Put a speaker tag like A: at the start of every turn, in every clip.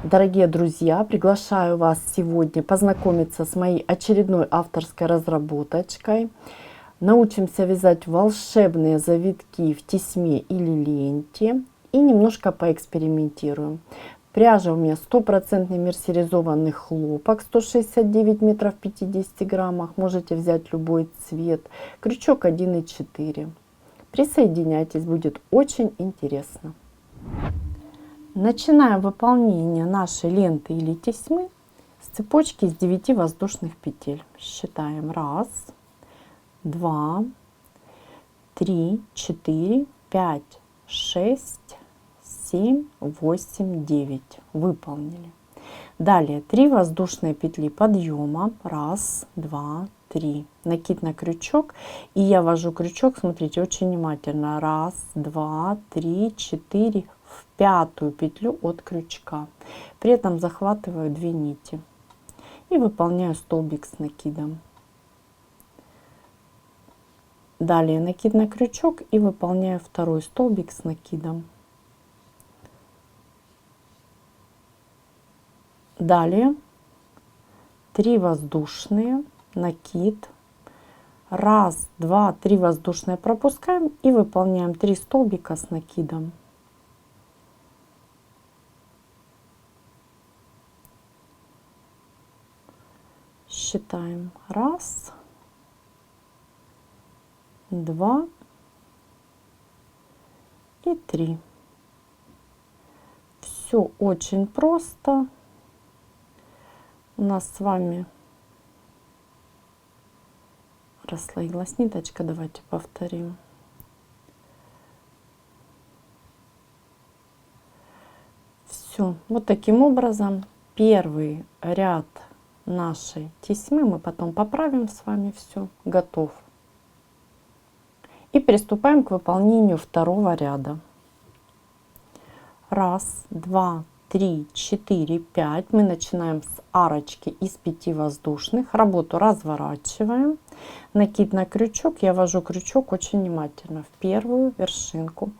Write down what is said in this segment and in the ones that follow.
A: Дорогие друзья, приглашаю вас сегодня познакомиться с моей очередной авторской разработочкой. Научимся вязать волшебные завитки в тесьме или ленте и немножко поэкспериментируем. Пряжа у меня 100% мерсеризованный хлопок, 169 метров в 50 граммах. Можете взять любой цвет. Крючок 1,4. Присоединяйтесь, будет очень интересно. Начинаем выполнение нашей ленты или тесьмы с цепочки из 9 воздушных петель. Считаем 1, 2, 3, 4, 5, 6, 7, 8, 9. Выполнили. Далее 3 воздушные петли подъема. 1, 2, 3. Накид на крючок. И я ввожу крючок, смотрите, очень внимательно. 1, 2, 3, 4. В пятую петлю от крючка. При этом захватываю 2 нити и выполняю столбик с накидом. Далее накид на крючок и выполняю второй столбик с накидом. Далее 3 воздушные, накид, 1, 2, 3 воздушные пропускаем и выполняем 3 столбика с накидом. Считаем 1, 2 и 3. Все очень просто. У нас с вами расслоилась ниточка. Давайте повторим. Все. Вот таким образом первый ряд нашей тесьмы, мы потом поправим с вами, все готов. И приступаем к выполнению второго ряда. 1, 2, 3, 4, 5. Мы начинаем с арочки из 5 воздушных. Работу разворачиваем. Накид на крючок. Я ввожу крючок очень внимательно в первую вершинку.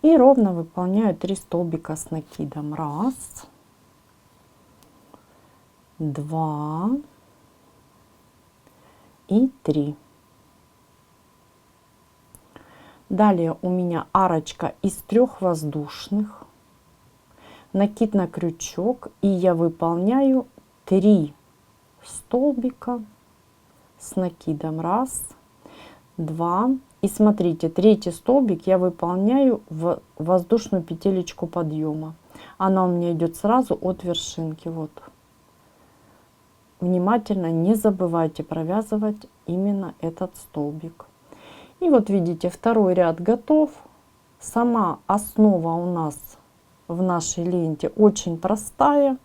A: И ровно выполняю 3 столбика с накидом. 1, 2 и 3. Далее у меня арочка из 3 воздушных, накид на крючок, и я выполняю 3 столбика с накидом. 1, 2. И смотрите, третий столбик я выполняю в воздушную петелечку подъема. Она у меня идет сразу от вершинки. Вот. Внимательно не забывайте провязывать именно этот столбик. И вот видите, второй ряд готов. Сама основа у нас в нашей ленте очень простая.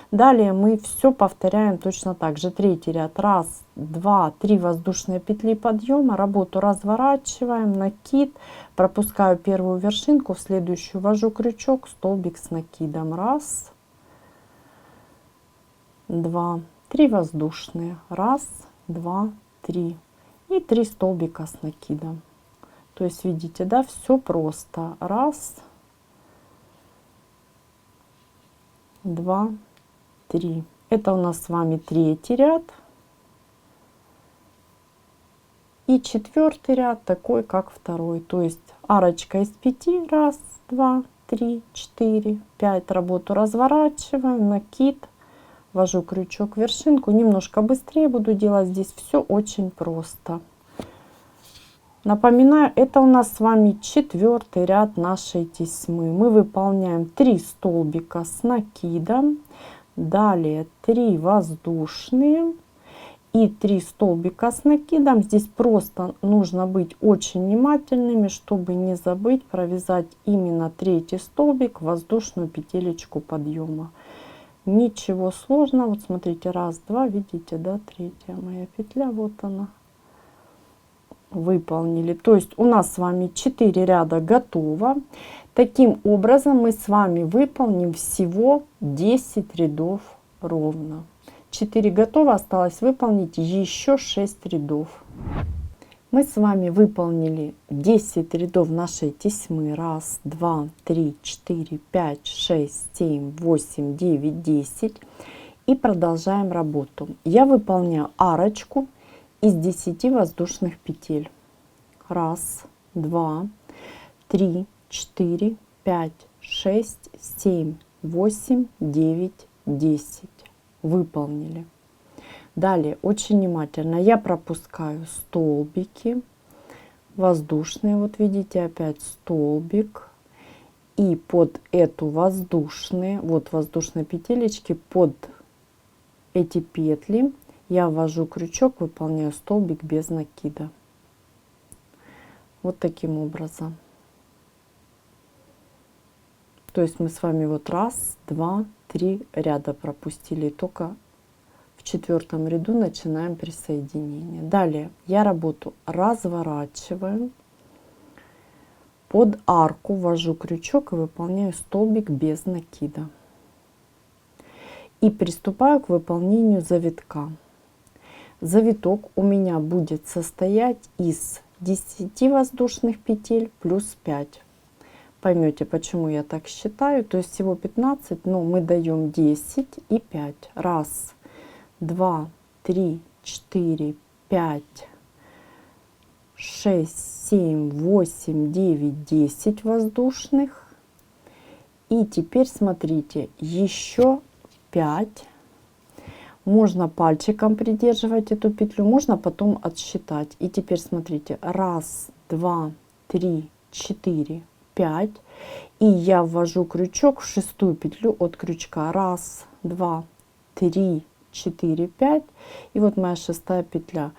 A: Далее мы все повторяем точно так же. Третий ряд. 1, 2, 3 воздушные петли подъема. Работу разворачиваем, накид. Пропускаю первую вершинку, в следующую ввожу крючок, столбик с накидом. 1, 2, 3 воздушные. 1, 2, 3. И 3 столбика с накидом. То есть видите, да, все просто. 1, 2, 3. Это у нас с вами третий ряд. И четвертый ряд такой, как второй. То есть арочка из 5. 1, 2, 3, 4, 5. Работу разворачиваем, накид. Ввожу крючок в вершинку. Немножко быстрее буду делать. Здесь все очень просто. Напоминаю, это у нас с вами четвертый ряд нашей тесьмы. Мы выполняем 3 столбика с накидом. Далее 3 воздушные и 3 столбика с накидом. Здесь просто нужно быть очень внимательными, чтобы не забыть провязать именно третий столбик в воздушную петелечку подъема. Ничего сложного. Вот смотрите, 1, 2, видите, да, третья моя петля, вот она. Выполнили. То есть у нас с вами 4 ряда готово. Таким образом мы с вами выполним всего 10 рядов ровно. 4 готово, осталось выполнить еще 6 рядов. Мы с вами выполнили 10 рядов нашей тесьмы. 1, 2, 3, 4, 5, 6, 7, 8, 9, 10. И продолжаем работу. Я выполняю арочку из 10 воздушных петель. 1, 2, 3, 4, 5, 6, 7, 8, 9, 10. Выполнили. Далее, очень внимательно, я пропускаю столбики воздушные. Вот видите, опять столбик. И под эту воздушные, вот воздушные петелечки, под эти петли я ввожу крючок, выполняю столбик без накида. Вот таким образом. То есть мы с вами вот 1, 2, 3 ряда пропустили. И только в 4 ряду начинаем присоединение. Далее я работу разворачиваю, под арку ввожу крючок и выполняю столбик без накида. И приступаю к выполнению завитка. Завиток у меня будет состоять из 10 воздушных петель плюс 5. Поймете, почему я так считаю. То есть всего 15, но мы даем 10 и 5. 1, 2, 3, 4, 5, 6, 7, 8, 9, 10 воздушных. И теперь смотрите, еще 5. Можно пальчиком придерживать эту петлю, можно потом отсчитать. И теперь смотрите, 1, 2, 3, 4, 5. И я ввожу крючок в 6-ю петлю от крючка. 1, 2, 3, 4, 5. И вот моя 6-я петля.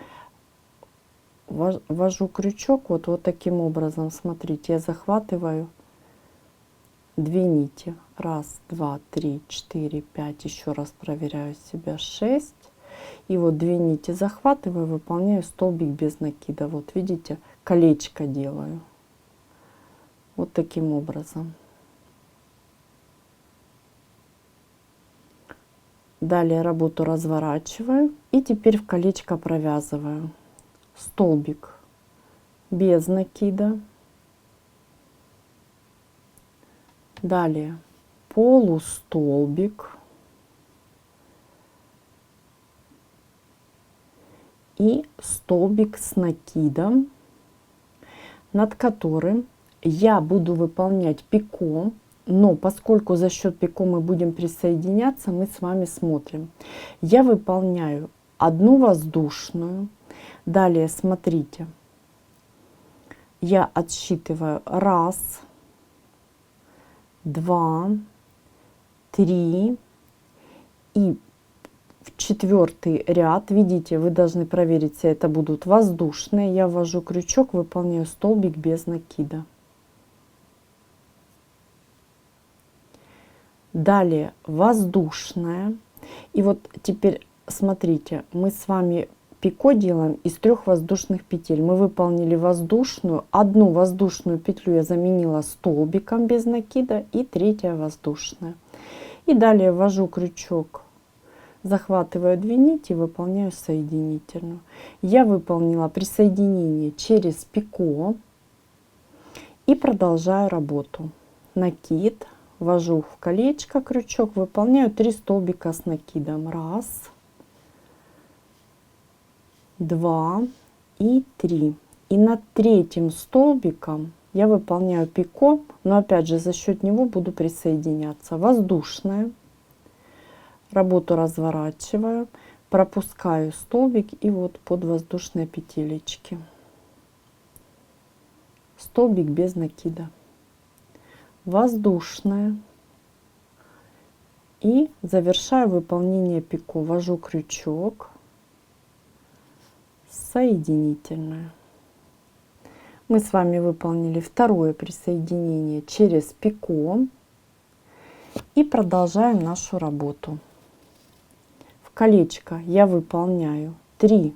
A: Ввожу крючок вот таким образом. Смотрите, я захватываю 2 нити. 1, 2, 3, 4, 5. Еще раз проверяю себя. 6. И вот 2 нити захватываю, выполняю столбик без накида. Вот видите, колечко делаю. Вот таким образом. Далее работу разворачиваю и теперь в колечко провязываю столбик без накида. Далее полустолбик и столбик с накидом, над которым я буду выполнять пико. Но поскольку за счет пико мы будем присоединяться, мы с вами смотрим. Я выполняю одну воздушную. Далее смотрите, я отсчитываю 1, 2, 3 и в 4-й ряд, видите, вы должны проверить, если это будут воздушные. Я ввожу крючок, выполняю столбик без накида. Далее воздушная. И вот теперь смотрите, мы с вами пико делаем из 3 воздушных петель. Мы выполнили воздушную, одну воздушную петлю я заменила столбиком без накида и 3-я воздушная. И далее ввожу крючок, захватываю 2 нити, выполняю соединительную. Я выполнила присоединение через пико и продолжаю работу. Накид. Ввожу в колечко крючок, выполняю 3 столбика с накидом. 1, 2 и 3. И над 3-м столбиком я выполняю пико, но опять же за счет него буду присоединяться. Воздушная. Работу разворачиваю, пропускаю столбик и вот под воздушные петелечки. Столбик без накида. Воздушная. И завершаю выполнение пико. Ввожу крючок, соединительную. Мы с вами выполнили 2-е присоединение через пико и продолжаем нашу работу. В колечко я выполняю 3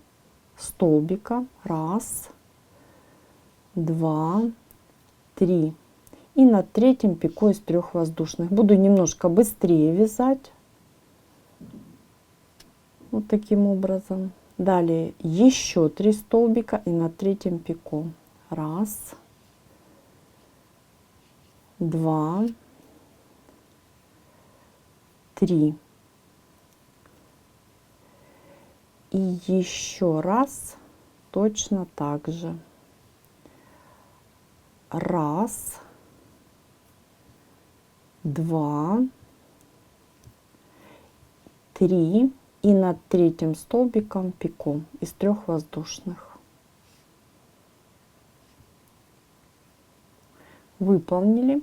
A: столбика. 1, 2, 3. И над 3-м пико из 3 воздушных. Буду немножко быстрее вязать. Вот таким образом. Далее еще 3 столбика и над третьим пико. 1, 2, 3. И еще раз точно так же. 1, 2, 3 и над третьим столбиком пико из 3 воздушных. Выполнили.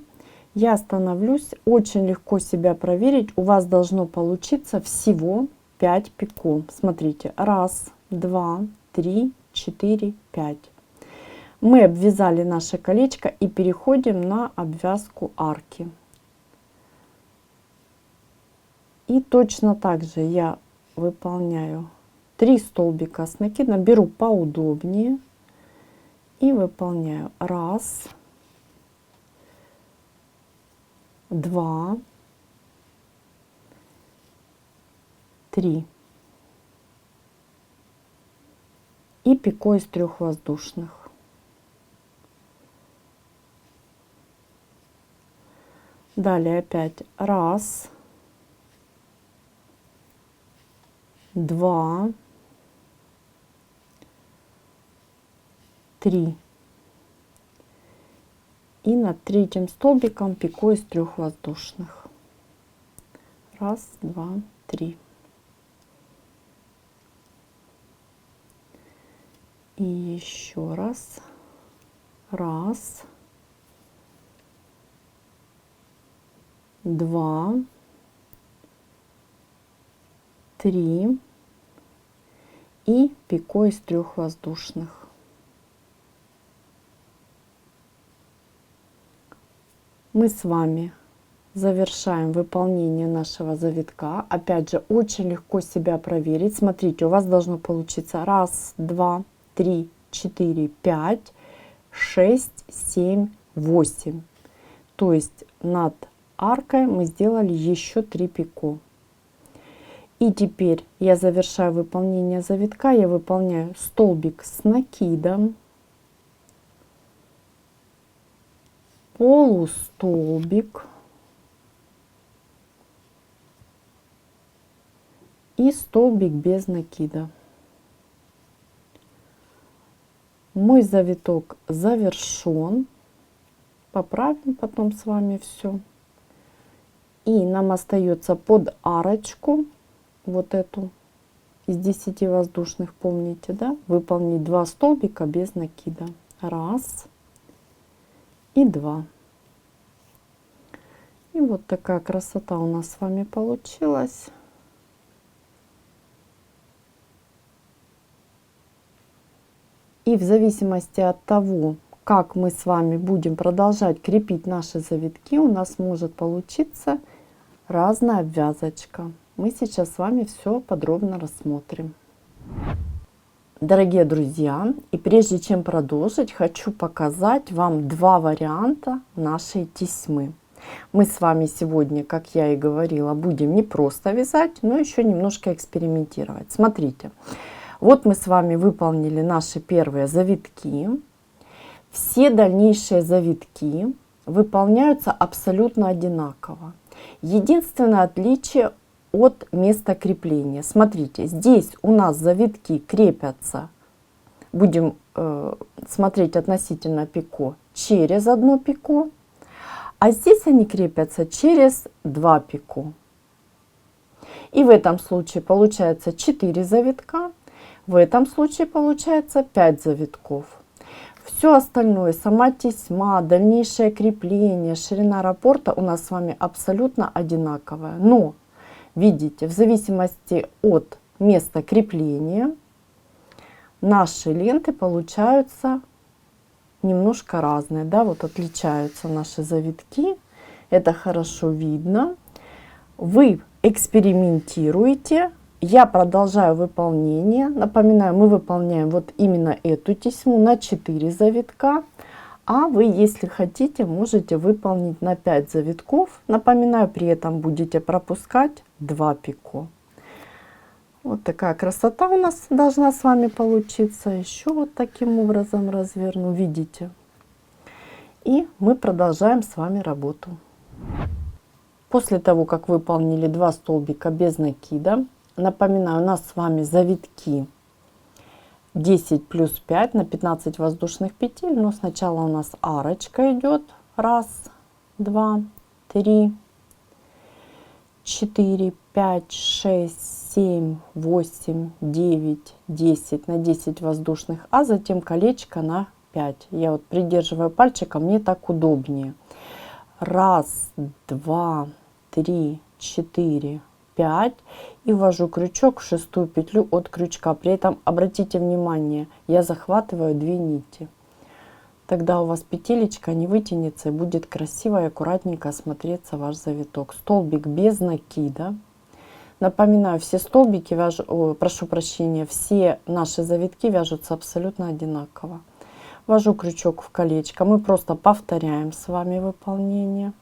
A: Я остановлюсь. Очень легко себя проверить. У вас должно получиться всего 5 пико. Смотрите, 1, 2, 3, 4, 5. Мы обвязали наше колечко и переходим на обвязку арки. И точно так же я выполняю 3 столбика с накидом, беру поудобнее и выполняю 1, 2, 3 и пико из 3 воздушных. Далее опять 1, 2, 3 и над третьим столбиком пико из 3 воздушных. 1, 2, 3. И еще раз. 1, 2, 3 и пико из 3 воздушных. Мы с вами завершаем выполнение нашего завитка. Опять же, очень легко себя проверить. Смотрите, у вас должно получиться 1, 2, 3, 4, 5, 6, 7, 8. То есть над аркой мы сделали еще 3 пико. И теперь я завершаю выполнение завитка. Я выполняю столбик с накидом, полустолбик и столбик без накида. Мой завиток завершен. Поправим потом с вами все. И нам остается под арочку, вот эту из 10 воздушных, помните, да, выполнить 2 столбика без накида. 1 и 2. И вот такая красота у нас с вами получилась. И в зависимости от того, как мы с вами будем продолжать крепить наши завитки, у нас может получиться разная обвязочка. Мы сейчас с вами все подробно рассмотрим. Дорогие друзья, и прежде чем продолжить, хочу показать вам 2 варианта нашей тесьмы. Мы с вами сегодня, как я и говорила, будем не просто вязать, но еще немножко экспериментировать. Смотрите, вот мы с вами выполнили наши первые завитки. Все дальнейшие завитки выполняются абсолютно одинаково. Единственное отличие от места крепления. Смотрите, здесь у нас завитки крепятся, будем смотреть относительно пико, через 1 пико, а здесь они крепятся через 2 пико. И в этом случае получается 4 завитка, в этом случае получается 5 завитков. Все остальное, сама тесьма, дальнейшее крепление, ширина раппорта у нас с вами абсолютно одинаковая. Но, видите, в зависимости от места крепления наши ленты получаются немножко разные. Да? Вот отличаются наши завитки. Это хорошо видно. Вы экспериментируете. Я продолжаю выполнение. Напоминаю, мы выполняем вот именно эту тесьму на 4 завитка. А вы, если хотите, можете выполнить на 5 завитков. Напоминаю, при этом будете пропускать 2 пико. Вот такая красота у нас должна с вами получиться. Еще вот таким образом разверну, видите. И мы продолжаем с вами работу. После того, как выполнили 2 столбика без накида, напоминаю, у нас с вами завитки 10 плюс 5 на 15 воздушных петель. Но сначала у нас арочка идет. 1, 2, 3, 4, 5, 6, 7, 8, 9, 10 на 10 воздушных, а затем колечко на 5. Я вот придерживаю пальчиком, мне так удобнее. 1, 2, 3, 4, 5 и ввожу крючок в 6-ю петлю от крючка. При этом обратите внимание, я захватываю 2 нити. Тогда у вас петелечка не вытянется и будет красиво и аккуратненько смотреться ваш завиток. Столбик без накида. Напоминаю, все столбики прошу прощения, все наши завитки вяжутся абсолютно одинаково. Ввожу крючок в колечко. Мы просто повторяем с вами выполнение.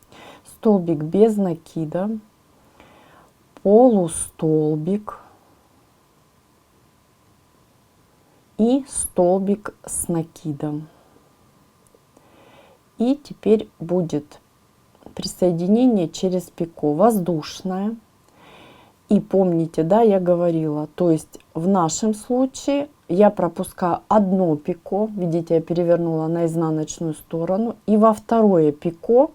A: Столбик без накида, полустолбик и столбик с накидом. И теперь будет присоединение через пико воздушное. И помните, да, я говорила, то есть в нашем случае я пропускаю одно пико, видите, я перевернула на изнаночную сторону, и во второе пико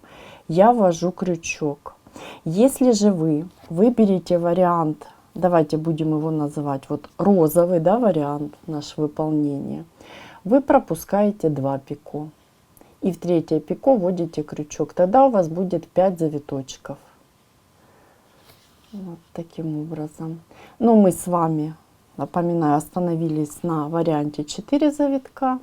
A: я ввожу крючок. Если же вы выберете вариант, давайте будем его называть вот розовый, да, вариант наше выполнение, вы пропускаете 2 пико. И в третье пико вводите крючок. Тогда у вас будет 5 завиточков. Вот таким образом. Но мы с вами, напоминаю, остановились на варианте 4 завитка.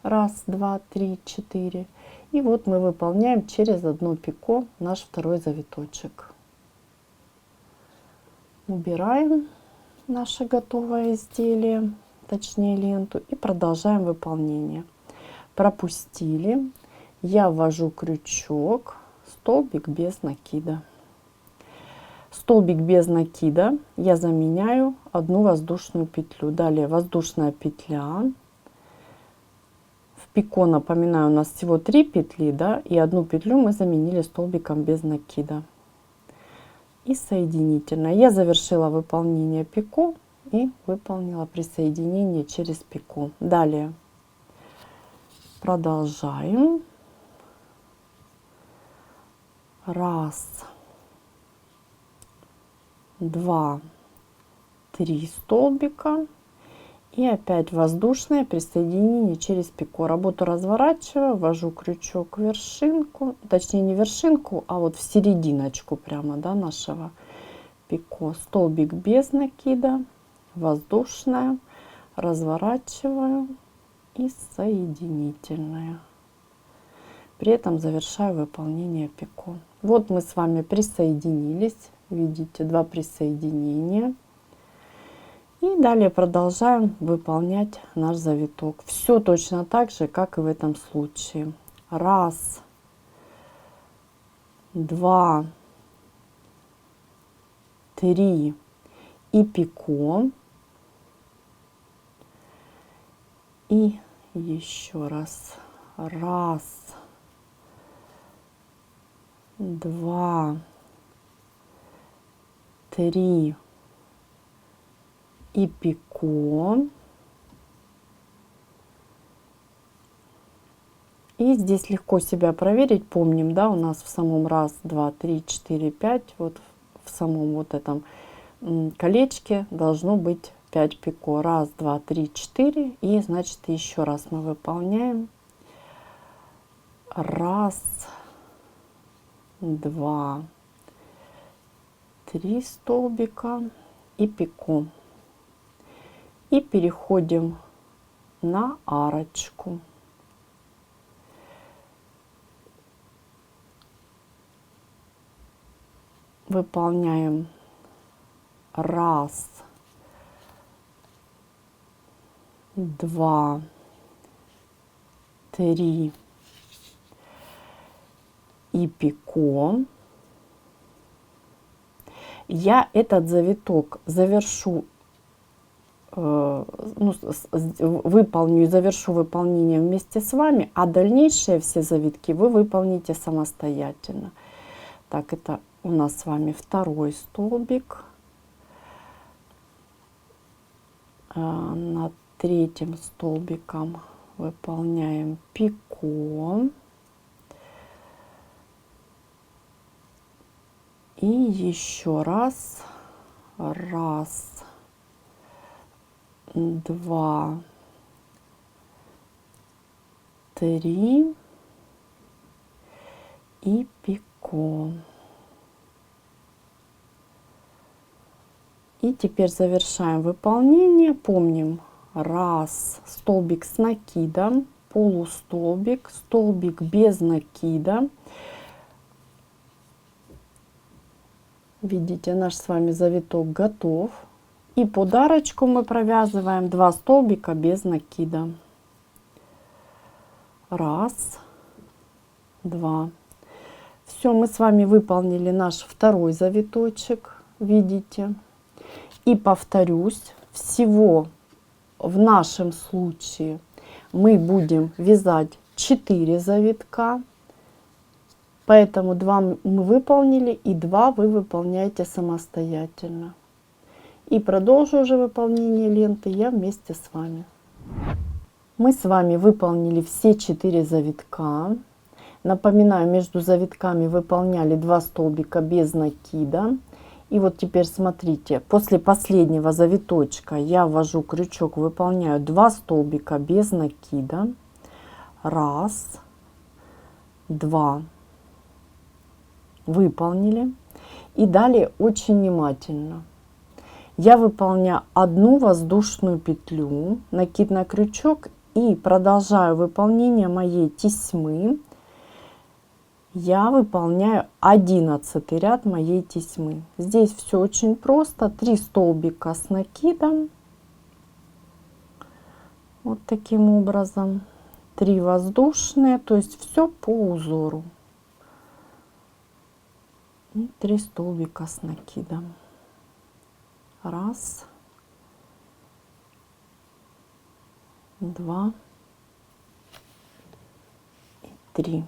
A: 1, 2, 3, 4. И вот мы выполняем через одно пико наш второй завиточек. Убираем наше готовое изделие, точнее ленту, и продолжаем выполнение. Пропустили, я ввожу крючок, столбик без накида. Столбик без накида я заменяю одну воздушную петлю. Далее воздушная петля. В пико, напоминаю, у нас всего 3 петли, да, и одну петлю мы заменили столбиком без накида. И соединительная. Я завершила выполнение пико и выполнила присоединение через пико. Далее продолжаем. 1, 2, 3 столбика. И опять воздушное присоединение через пико. Работу разворачиваю, ввожу крючок в вершинку, точнее не вершинку, а вот в серединочку прямо, да, нашего пико. Столбик без накида, воздушное, разворачиваю и соединительная. При этом завершаю выполнение пико. Вот мы с вами присоединились, видите, 2 присоединения. И далее продолжаем выполнять наш завиток. Все точно так же, как и в этом случае. 1, 2, 3 и пико. И еще раз. 1, 2, 3 и пико. И здесь легко себя проверить. Помним, да, у нас в самом 1, 2, 3, 4, 5, вот в самом вот этом колечке должно быть 5 пико. 1, 2, 3, 4. И значит еще раз мы выполняем. 1, 2, 3 столбика и пико. И переходим на арочку. Выполняем 1, 2, 3 и пико. Я этот завиток завершу, выполню и завершу выполнение вместе с вами, а дальнейшие все завитки вы выполните самостоятельно. Так, это у нас с вами второй столбик. Над третьим столбиком выполняем пико. И еще раз. Раз, два, три и пико. И теперь завершаем выполнение. Помним, раз, столбик с накидом, полустолбик, столбик без накида. Видите, наш с вами завиток готов. И подарочку мы провязываем 2 столбика без накида. Раз, два. Все, мы с вами выполнили наш второй завиточек, видите. И повторюсь, всего в нашем случае мы будем вязать 4 завитка. Поэтому 2 мы выполнили, и 2 вы выполняете самостоятельно. И продолжу уже выполнение ленты я вместе с вами. Мы с вами выполнили все 4 завитка. Напоминаю, между завитками выполняли 2 столбика без накида. И вот теперь смотрите, после последнего завиточка я ввожу крючок, выполняю 2 столбика без накида. Раз, два. Выполнили. И далее очень внимательно. Я выполняю одну воздушную петлю, накид на крючок и продолжаю выполнение моей тесьмы. Я выполняю 11 ряд моей тесьмы. Здесь все очень просто. 3 столбика с накидом. Вот таким образом. 3 воздушные, то есть все по узору. И 3 столбика с накидом. Раз, два и 3.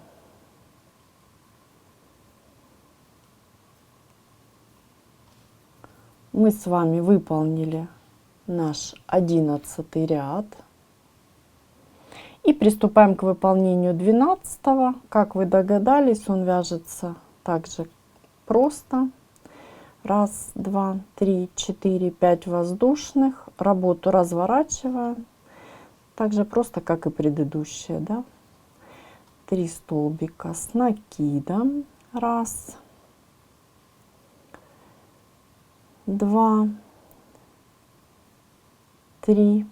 A: Мы с вами выполнили наш 11 ряд. И приступаем к выполнению 12. Как вы догадались, он вяжется также просто. Раз, два, три, 4, 5 воздушных. Работу разворачиваем. Также просто, как и предыдущие. Да? 3 столбика с накидом. Раз, два, 3.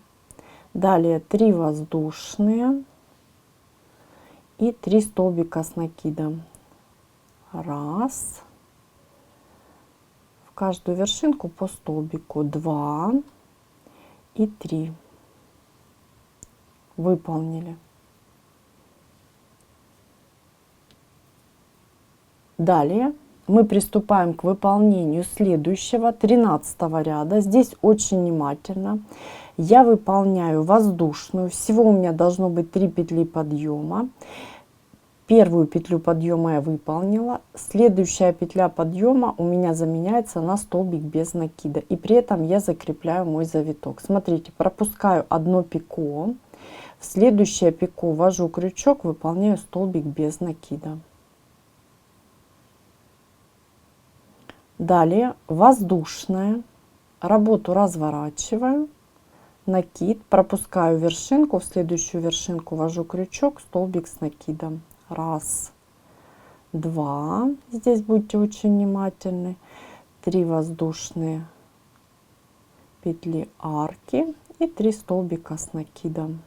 A: Далее 3 воздушные. И 3 столбика с накидом. Раз. В каждую вершинку по столбику 2 и 3. Выполнили. Далее мы приступаем к выполнению следующего 13 ряда. Здесь очень внимательно. Я выполняю воздушную. Всего у меня должно быть 3 петли подъема. Первую петлю подъема я выполнила. Следующая петля подъема у меня заменяется на столбик без накида. И при этом я закрепляю мой завиток. Смотрите, пропускаю одно пико. В следующее пико ввожу крючок, выполняю столбик без накида. Далее воздушная. Работу разворачиваю. Накид, пропускаю вершинку. В следующую вершинку ввожу крючок, столбик с накидом. Раз, два. Здесь будьте очень внимательны. 3 воздушные петли арки и 3 столбика с накидом.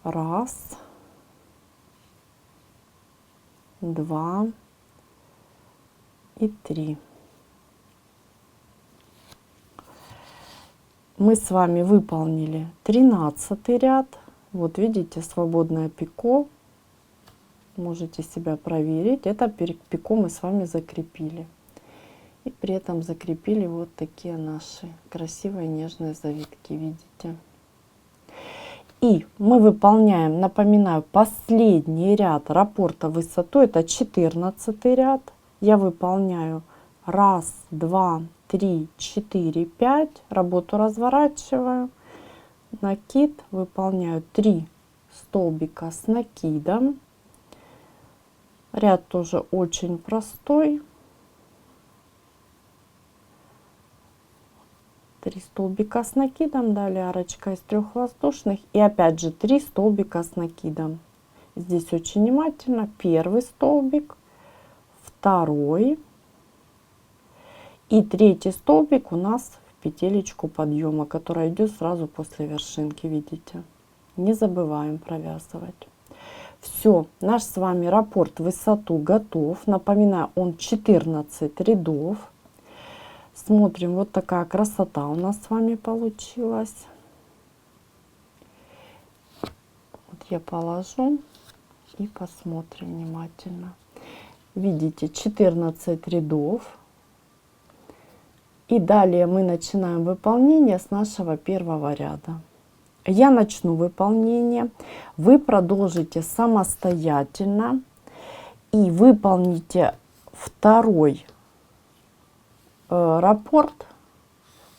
A: Раз, два и 3. Мы с вами выполнили 13 ряд. Вот видите, свободное пико. можете себя проверить. Это пико мы с вами закрепили. И при этом закрепили вот такие наши красивые нежные завитки, видите. И мы выполняем, напоминаю, последний ряд раппорта в высоту, это 14 ряд. Я выполняю 1, 2, 3, 4, 5, работу разворачиваю, накид, выполняю 3 столбика с накидом. Ряд тоже очень простой. 3 столбика с накидом, далее арочка из 3 воздушных и опять же 3 столбика с накидом. Здесь очень внимательно. Первый столбик, второй и третий столбик у нас в петелечку подъема, которая идет сразу после вершинки, видите. Не забываем провязывать. Все, наш с вами раппорт в высоту готов. Напоминаю, он 14 рядов. Смотрим, вот такая красота у нас с вами получилась. Вот я положу и посмотрим внимательно. Видите, 14 рядов. И далее мы начинаем выполнение с нашего первого ряда. Я начну выполнение, вы продолжите самостоятельно и выполните второй раппорт,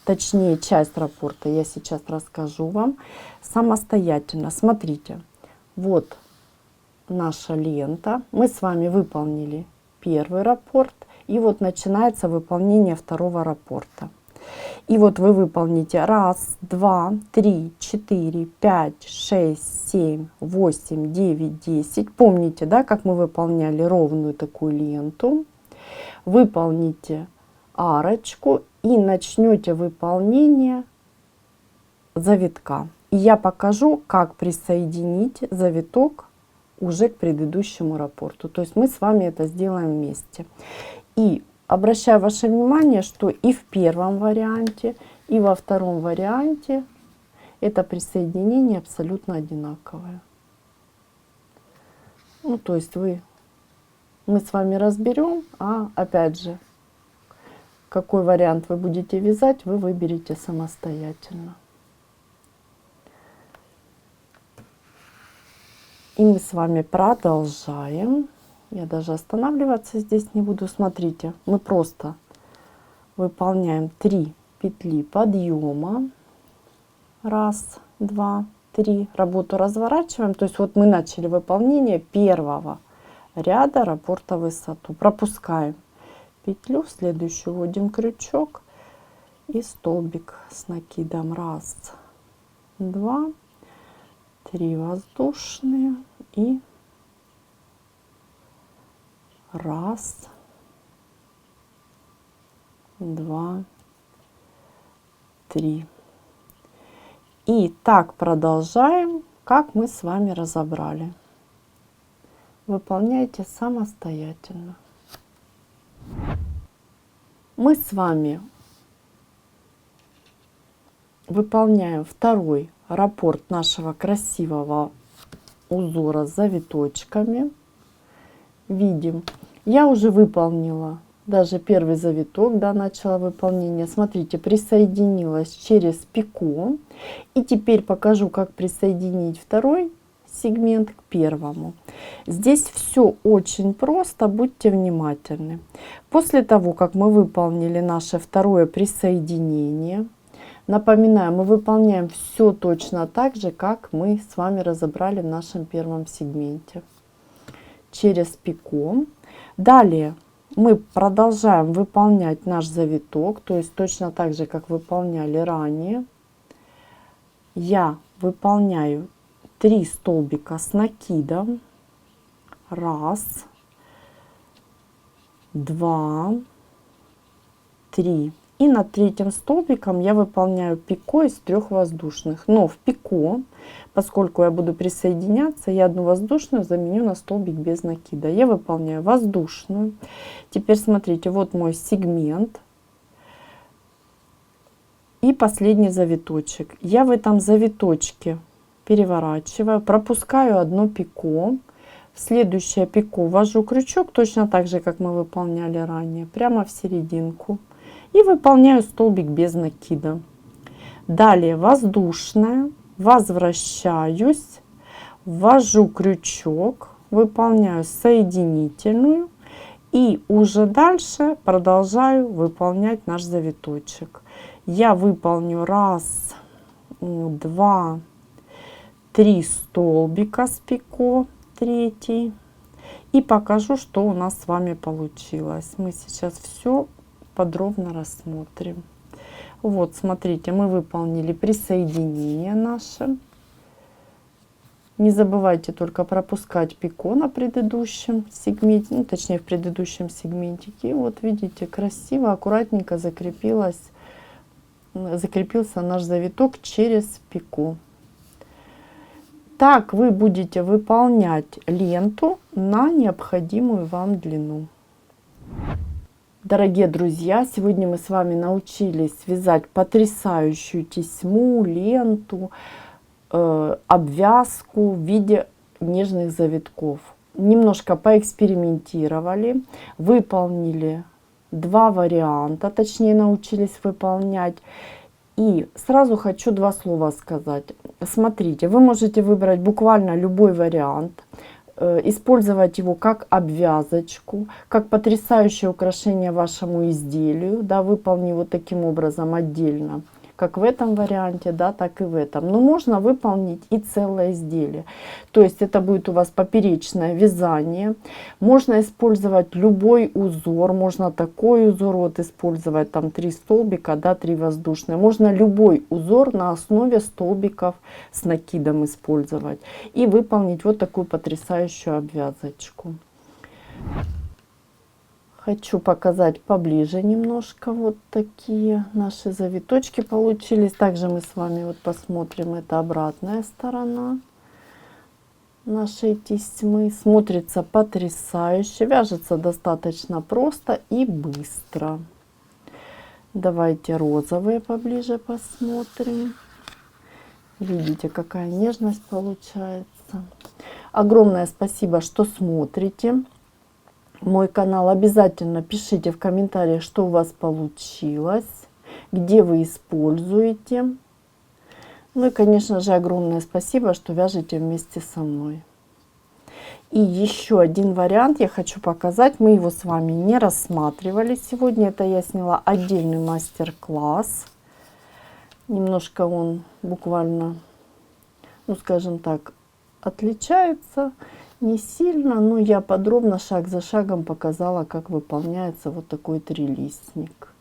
A: точнее часть раппорта, я сейчас расскажу вам самостоятельно. Смотрите, вот наша лента, мы с вами выполнили первый раппорт, и вот начинается выполнение второго раппорта. И вот вы выполните 1, 2, 3, 4, 5, 6, 7, 8, 9, 10. Помните, да, как мы выполняли ровную такую ленту. Выполните арочку и начнете выполнение завитка. И я покажу, как присоединить завиток уже к предыдущему раппорту. То есть мы с вами это сделаем вместе. И обращаю ваше внимание, что и в первом варианте, и во втором варианте это присоединение абсолютно одинаковое. Ну, то есть мы с вами разберем, а опять же, какой вариант вы будете вязать, вы выберете самостоятельно. И мы с вами продолжаем. Я даже останавливаться здесь не буду. Смотрите, мы просто выполняем 3 петли подъема. 1, 2, 3. Работу разворачиваем. То есть вот мы начали выполнение первого ряда раппорта в высоту. Пропускаем петлю, в следующую вводим крючок и столбик с накидом. 1, 2, 3 воздушные и 1, 2, 3. И так продолжаем, как мы с вами разобрали. Выполняйте самостоятельно. Мы с вами выполняем второй раппорт нашего красивого узора с завиточками. Видим, я уже выполнила даже первый завиток, да, начала выполнение. Смотрите, присоединилась через пико. И теперь покажу, как присоединить второй сегмент к первому. Здесь все очень просто, будьте внимательны. После того, как мы выполнили наше второе присоединение, напоминаю, мы выполняем все точно так же, как мы с вами разобрали в нашем первом сегменте. Через пико. Далее мы продолжаем выполнять наш завиток, то есть точно так же, как выполняли ранее. Я выполняю 3 столбика с накидом. 1, 2, 3. И над третьим столбиком я выполняю пико из 3 воздушных. Но в пико, поскольку я буду присоединяться, я одну воздушную заменю на столбик без накида. Я выполняю воздушную. Теперь смотрите, вот мой сегмент. И последний завиточек. Я в этом завиточке переворачиваю, пропускаю одно пико, В следующее пико ввожу крючок, точно так же, как мы выполняли ранее, прямо в серединку. И выполняю столбик без накида. Далее воздушная, возвращаюсь, ввожу крючок, выполняю соединительную. И уже дальше продолжаю выполнять наш завиточек. Я выполню 1, 2, 3 столбика с пико, 3. И покажу, что у нас с вами получилось. Мы сейчас все подробно рассмотрим. Вот, смотрите, мы выполнили присоединение наше. Не забывайте только пропускать пико на предыдущем сегменте, ну, точнее в предыдущем сегментике. И вот видите, красиво, аккуратненько закрепился наш завиток через пико. Так вы будете выполнять ленту на необходимую вам длину. Дорогие друзья, сегодня мы с вами научились вязать потрясающую тесьму, ленту, обвязку в виде нежных завитков. Немножко поэкспериментировали, выполнили 2 варианта, точнее научились выполнять. И сразу хочу 2 слова сказать. Смотрите, вы можете выбрать буквально любой вариант, использовать его как обвязочку, как потрясающее украшение вашему изделию, да, выполнив вот таким образом отдельно, как в этом варианте, да, так и в этом. Но можно выполнить и целое изделие. То есть это будет у вас поперечное вязание. Можно использовать любой узор. Можно такой узор вот использовать, там 3 столбика, да, 3 воздушные. Можно любой узор на основе столбиков с накидом использовать. И выполнить вот такую потрясающую обвязочку. Хочу показать поближе немножко. Вот такие наши завиточки получились. Также мы с вами вот посмотрим, это обратная сторона нашей тесьмы. Смотрится потрясающе, вяжется достаточно просто и быстро. Давайте розовые поближе посмотрим. Видите, какая нежность получается. Огромное спасибо, что смотрите мой канал. Обязательно пишите в комментариях, что у вас получилось, где вы используете. Ну и, конечно же, огромное спасибо, что вяжете вместе со мной. И еще один вариант я хочу показать. Мы его с вами не рассматривали сегодня. Это я сняла отдельный мастер-класс. Немножко он буквально, ну скажем так, отличается. Не сильно, но я подробно, шаг за шагом показала, как выполняется вот такой трилистник.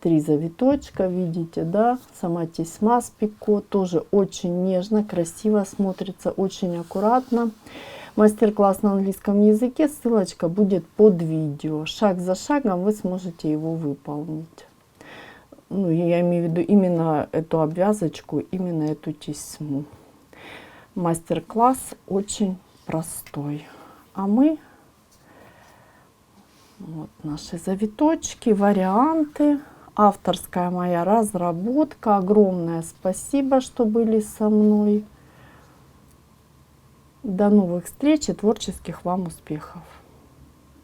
A: 3 завиточка, видите, да, сама тесьма с пико, тоже очень нежно, красиво смотрится, очень аккуратно. Мастер-класс на английском языке, ссылочка будет под видео. Шаг за шагом вы сможете его выполнить. Ну, я имею в виду именно эту обвязочку, именно эту тесьму. Мастер-класс очень простой. А мы вот наши завиточки, варианты, авторская моя разработка. Огромное спасибо, что были со мной. До новых встреч и творческих вам успехов!